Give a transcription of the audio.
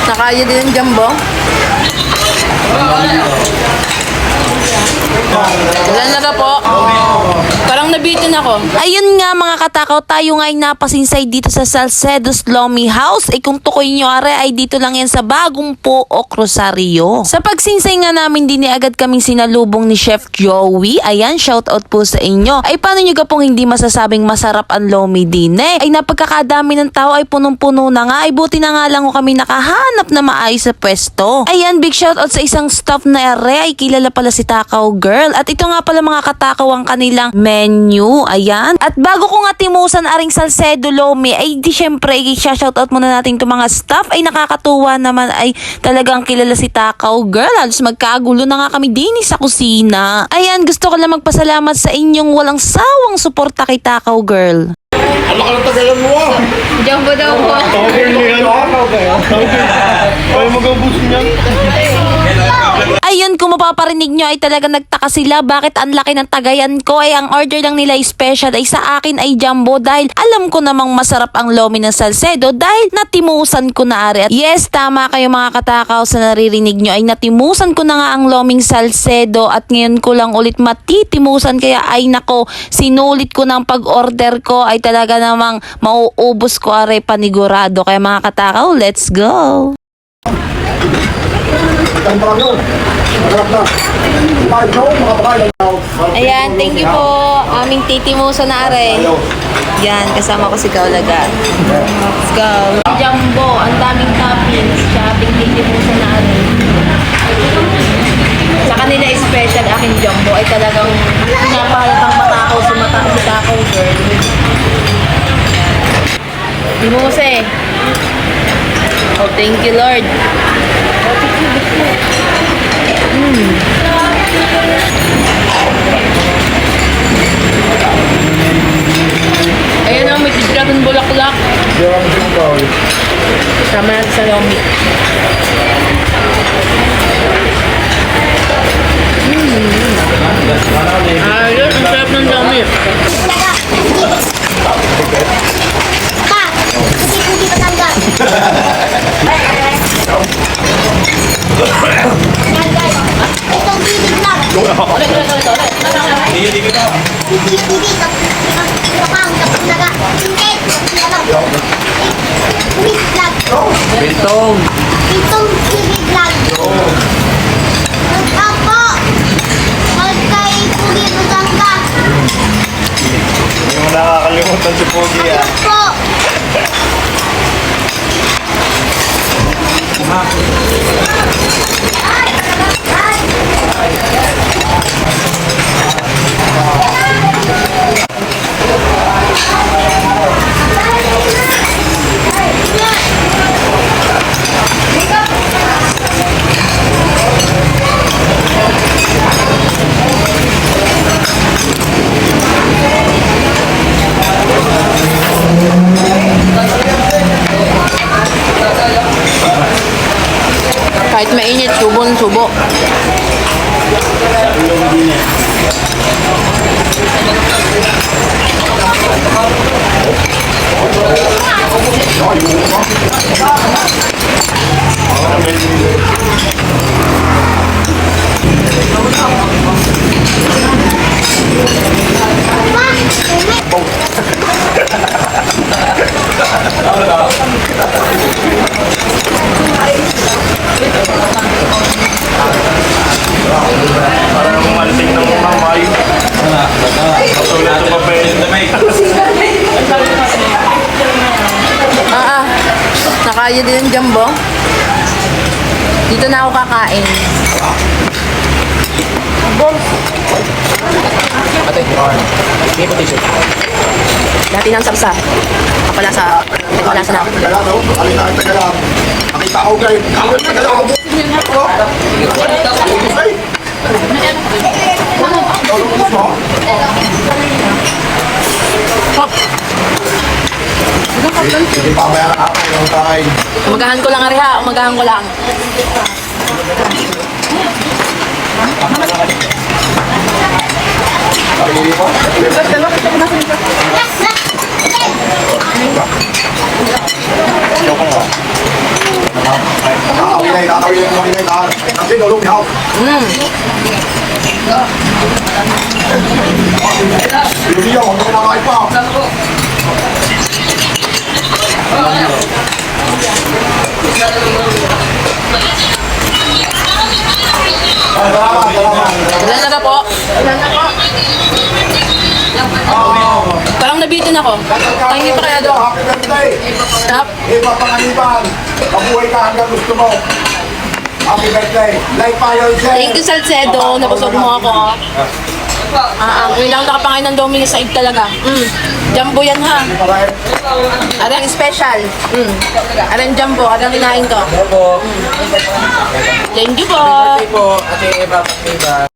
Nakaya din yung jumbo. Wala na na po. Parang nabitin ako. Ayun nga mga katakaw, tayo nga ay napasinsay dito sa Salcedo's Lomi House. Kung tukoy nyo are ay dito lang yan sa Bagong Pook, Rosario. Sa pagsinsay nga namin din agad kaming sinalubong ni Chef Joey. Ayan, shout out po sa inyo. Ay paano nyo ka pong hindi masasabing masarap ang Lomi din Ay napagkakadami ng tao ay punong-puno na nga. Ay buti na nga lang ko kami nakahanap na maayos sa pwesto. Ayan, big shout out sa isang staff na are ay kilala pala si Takaw Girl. At ito nga pala mga katakaw ang kanilang menu. Ayan. At bago ko nga timusan aring Salcedo Lomi, ay di syempre, i-shoutout muna natin itong mga staff. Ay nakakatuwa naman, ay talagang kilala si Takaw Girl. Halos magkagulo na nga kami din sa kusina. Ayan, gusto ko lang magpasalamat sa inyong walang sawang suporta kay Takaw Girl. Ano ka lang tagalan mo ah? Jumbo daw po. Okay na yan. Kaya mag-abusin yan. Ayun, kung mapaparinig nyo ay talaga nagtaka sila bakit ang laki ng tagayan ko. Ay ang order lang nila ay special, ay sa akin ay jumbo dahil alam ko namang masarap ang Lomi ng Salcedo dahil natimusan ko na ari. At yes, tama kayo mga katakaw sa naririnig nyo, ay natimusan ko na nga ang Loming Salcedo at ngayon ko lang ulit matitimusan, kaya ay nako, sinulit ko ng pag-order ko, ay talaga namang mauubos ko ari panigurado. Kaya mga katakaw, let's go! Ayan, thank you po. Aming titimuso na are. Yan, kasama ko si Kaulaga. Let's go. Jumbo, ang daming toppings. Siya aming titimuso na are. Sa kanila special, aking jumbo ay talagang pinapalatang matakaw si Takaw Girl. Timuse. Oh, thank you Lord. Ayan ang may dragon bulaklak. Sama natin sa Lomi. Ayun, ang sarap ng Lomi. Bintong. Itong TV vlog. Ako, magkay Pugi Butangga. Hindi mo nakakalimutan si Pogi ah. Po. Kahit mainit, subo ng subo. Parang maliting ng mamay. Katulad ng papel. Nakaya din yung jumbo. Dito na ako kakain. Dati ng sapsap. Kapalasa. Kapalasa na. Nakita ko kayo. Hindi pa may ako yung kain. Umagahan ko lang, Ariha. Umagahan ko lang. Yes, Kasi nulunghaw. Yung iyo, huwag mo kinakain pa. Salamat. Ilan na po? Parang nabitin ako. Pahingi pa kaya doon. Happy birthday. Stop. Iba panganiban. Mabuhay ka hanggang gusto mo. Happy birthday. Like pa yun, sir. Thank you, Salcedo. Nabusog mo ako. Ngayon lang nakapangain ng Domino's sa Ig talaga. Jumbo yan ha. Arang special. Arang jumbo. Arang hinahin ko. Thank you po. po, Ate Eva.